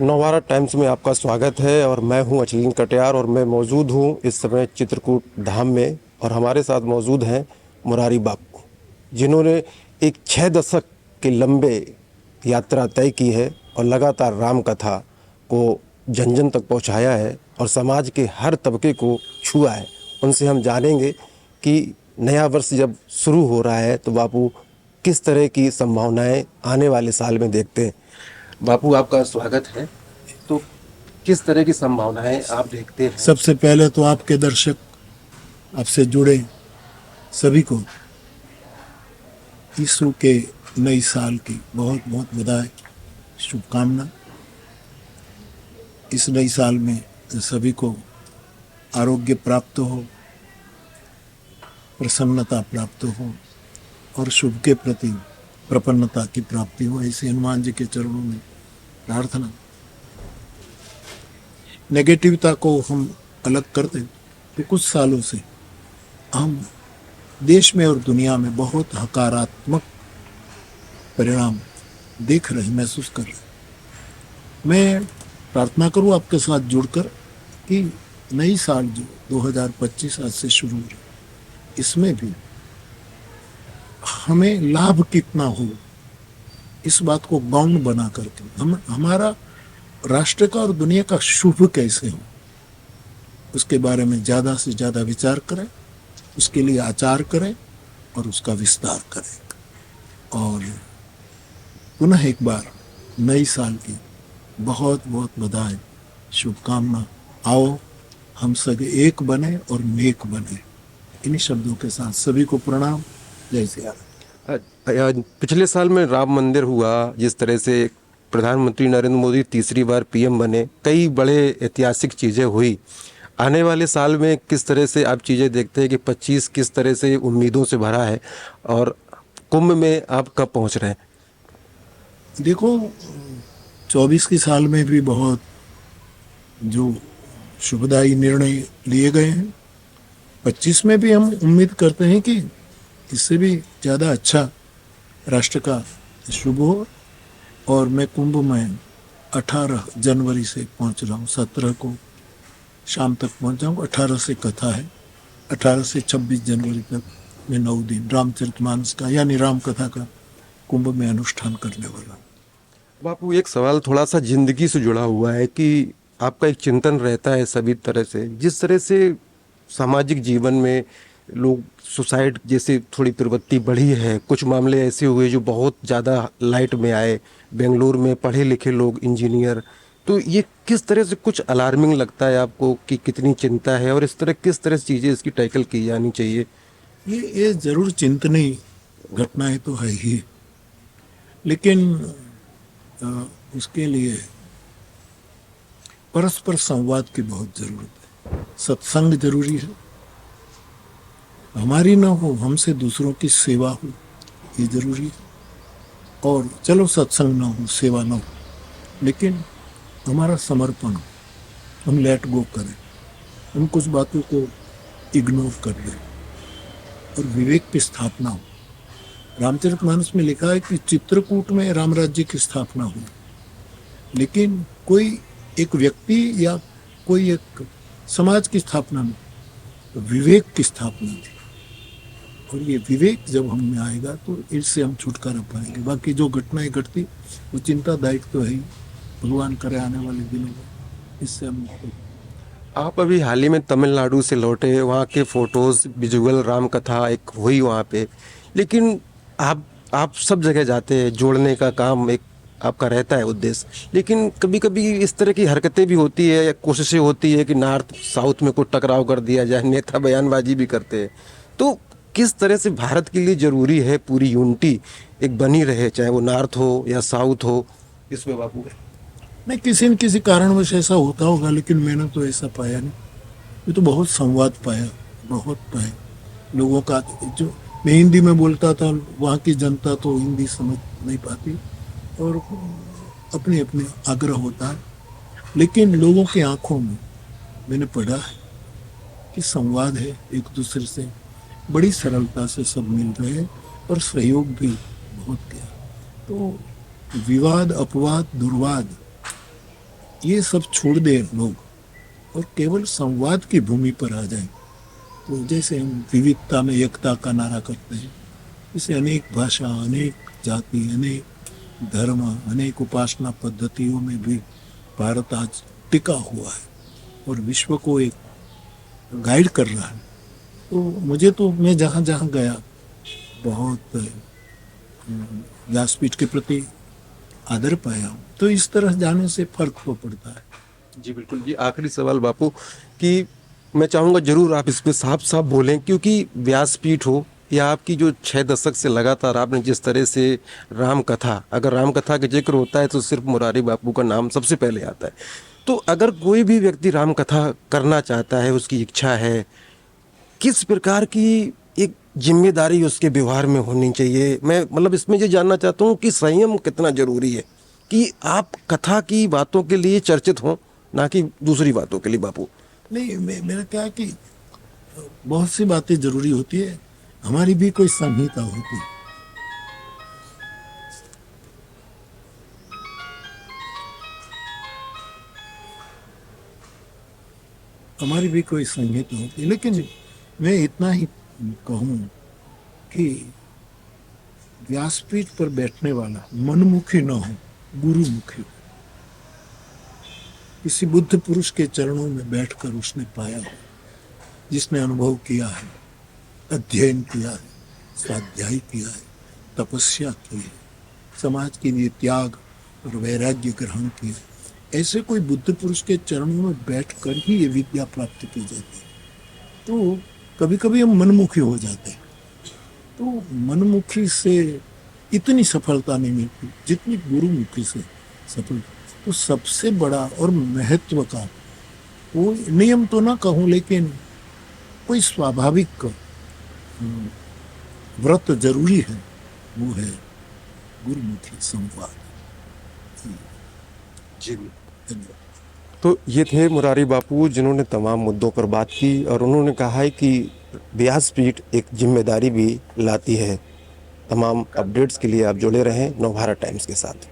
Navbharat times में आपका स्वागत है और मैं हूं अचलिन कटियार और मैं मौजूद हूं इस समय चित्रकूट धाम में। और हमारे साथ मौजूद हैं मुरारी बापू, जिन्होंने एक 6 दशक के लंबे यात्रा तय की है और लगातार राम कथा को जन जन तक पहुंचाया है और समाज के हर तबके को छुआ है। उनसे हम जानेंगे कि नया वर्ष जब शुरू हो रहा है तो बापू किस तरह की संभावनाएं आने वाले साल में देखते हैं। बापू, आपका स्वागत है। तो किस तरह की संभावनाएं आप देखते हैं? सबसे पहले तो आपके दर्शक, आपसे जुड़े सभी को यीशु के नई साल की बहुत बहुत बधाई, शुभकामना। इस नई साल में सभी को आरोग्य प्राप्त हो, प्रसन्नता प्राप्त हो और शुभ के प्रति प्रपन्नता की प्राप्ति हो, ऐसे हनुमान जी के चरणों में प्रार्थना। नेगेटिविटी को हम अलग कर दें तो कुछ सालों से हम देश में और दुनिया में बहुत सकारात्मक परिणाम देख रहे, महसूस कर रहे। मैं प्रार्थना करूं आपके साथ जुड़कर कि नई साल जो 2025 आज से शुरू हो रही, इसमें भी हमें लाभ कितना हो, इस बात को गौण बना करके हमारा राष्ट्र का और दुनिया का शुभ कैसे हो, उसके बारे में ज़्यादा से ज़्यादा विचार करें, उसके लिए आचार करें और उसका विस्तार करें। और पुनः एक बार नई साल की बहुत बहुत बधाई, शुभकामना। आओ हम सब एक बने और नेक बने। इन्हीं शब्दों के साथ सभी को प्रणाम। जय सिया राम। पिछले साल में राम मंदिर हुआ, जिस तरह से प्रधानमंत्री नरेंद्र मोदी तीसरी बार पीएम बने, कई बड़े ऐतिहासिक चीज़ें हुई। आने वाले साल में किस तरह से आप चीज़ें देखते हैं कि 25 किस तरह से उम्मीदों से भरा है और कुंभ में आप कब पहुंच रहे हैं? देखो, 24 की साल में भी बहुत जो शुभदायी निर्णय लिए गए हैं, 25 में भी हम उम्मीद करते हैं कि इससे भी ज़्यादा अच्छा राष्ट्र का शुभ हो। और मैं कुंभ में 18 जनवरी से पहुंच रहा हूँ, 17 को शाम तक पहुंच जाऊँगा। 18 से कथा है, 18 से 26 जनवरी तक मैं 9 दिन रामचरितमानस का यानी राम कथा का कुंभ में अनुष्ठान करने वाला हूँ। बापू, एक सवाल थोड़ा सा जिंदगी से जुड़ा हुआ है कि आपका एक चिंतन रहता है सभी तरह से, जिस तरह से सामाजिक जीवन में लोग सुसाइड जैसे थोड़ी प्रवृत्ति बढ़ी है, कुछ मामले ऐसे हुए जो बहुत ज़्यादा लाइट में आए, बेंगलुरु में पढ़े लिखे लोग इंजीनियर, तो ये किस तरह से कुछ अलार्मिंग लगता है आपको कि कितनी चिंता है और इस तरह किस तरह से चीज़ें इसकी टैकल की जानी चाहिए? ये जरूर चिंतनीय घटनाएं तो है ही, लेकिन उसके लिए परस्पर संवाद की बहुत जरूरत है। सत्संग जरूरी है, हमारी ना हो, हमसे दूसरों की सेवा हो, ये जरूरी है। और चलो सत्संग ना हो, सेवा ना हो, लेकिन हमारा समर्पण, हम लेट गो करें, हम कुछ बातों को इग्नोर कर दें और विवेक की स्थापना हो। रामचरितमानस में लिखा है कि चित्रकूट में राम राज्य की स्थापना हुई, लेकिन कोई एक व्यक्ति या कोई एक समाज की स्थापना नहीं, तो विवेक की स्थापना थी। और ये विवेक जब हम में आएगा तो इससे हम छुटकारा पाएंगे। बाकी जो घटनाएं घटती वो चिंतादायक तो है ही, भगवान करे आने वाले दिनों में इससे हम। आप अभी हाल ही में तमिलनाडु से लौटे, वहाँ के फोटोज, विजुअल राम कथा एक हुई वहाँ पे, लेकिन आप सब जगह जाते हैं, जोड़ने का काम एक आपका रहता है उद्देश्य, लेकिन कभी कभी इस तरह की हरकतें भी होती है या कोशिशें होती है कि नॉर्थ साउथ में कोई टकराव कर दिया जाए, नेता बयानबाजी भी करते हैं। तो किस तरह से भारत के लिए ज़रूरी है पूरी यूनिटी एक बनी रहे, चाहे वो नॉर्थ हो या साउथ हो, इसमें बापू? नहीं, किसी न किसी कारणवश ऐसा होता होगा, लेकिन मैंने तो ऐसा पाया नहीं। ये तो बहुत संवाद पाया, बहुत पाया लोगों का। जो मैं हिंदी में बोलता था, वहाँ की जनता तो हिंदी समझ नहीं पाती और अपने अपने आग्रह होता है, लेकिन लोगों की आंखों में मैंने पढ़ा है कि संवाद है, एक दूसरे से बड़ी सरलता से सब मिल रहे हैं और सहयोग भी बहुत किया। तो विवाद, अपवाद, दुर्वाद ये सब छोड़ दे लोग और केवल संवाद की भूमि पर आ जाए। तो जैसे हम विविधता में एकता का नारा करते हैं, इसे अनेक भाषा, अनेक जाति, अनेक धर्म, अनेक उपासना पद्धतियों में भी भारत आज टिका हुआ है और विश्व को एक गाइड कर रहा है। तो मुझे तो मैं जहाँ जहाँ गया बहुत व्यासपीठ के प्रति आदर पाया हूँ। तो इस तरह जाने से फर्क तो पड़ता है। जी बिल्कुल जी। आखिरी सवाल बापू कि मैं चाहूँगा जरूर आप इस पे साफ साफ बोलें, क्योंकि व्यासपीठ हो या आपकी जो 6 दशक से लगातार आपने जिस तरह से राम कथा, अगर राम कथा का जिक्र होता है तो सिर्फ मुरारी बापू का नाम सबसे पहले आता है। तो अगर कोई भी व्यक्ति राम कथा करना चाहता है, उसकी इच्छा है, किस प्रकार की एक जिम्मेदारी उसके व्यवहार में होनी चाहिए? मैं मतलब इसमें ये जानना चाहता हूँ कि संयम कितना जरूरी है कि आप कथा की बातों के लिए चर्चित हों, ना कि दूसरी बातों के लिए बापू। नहीं, मेरा क्या है कि बहुत सी बातें जरूरी होती है, हमारी भी कोई संहिता होती है। हमारी भी कोई संहिता होती है, लेकिन मैं इतना ही कहूँ कि व्यासपीठ पर बैठने वाला मनमुखी न हो, गुरुमुखी हो। किसी बुद्ध पुरुष के चरणों में बैठकर उसने पाया हो, जिसने अनुभव किया है, अध्ययन किया है, स्वाध्याय किया है, तपस्या की है, समाज के लिए त्याग और वैराग्य ग्रहण किया, ऐसे कोई बुद्ध पुरुष के चरणों में बैठकर ही ये विद्या प्राप्त की जाती है। तो कभी कभी हम मनमुखी हो जाते हैं, तो मनमुखी से इतनी सफलता नहीं मिलती जितनी गुरुमुखी से सफलता। तो सबसे बड़ा और महत्व का कोई नियम तो ना कहूँ, लेकिन कोई स्वाभाविक व्रत जरूरी है, वो है गुरुमुखी संवाद। जी। धन्यवाद। तो ये थे मुरारी बापू, जिन्होंने तमाम मुद्दों पर बात की और उन्होंने कहा है कि व्यासपीठ एक जिम्मेदारी भी लाती है। तमाम अपडेट्स के लिए आप जुड़े रहें नवभारत टाइम्स के साथ।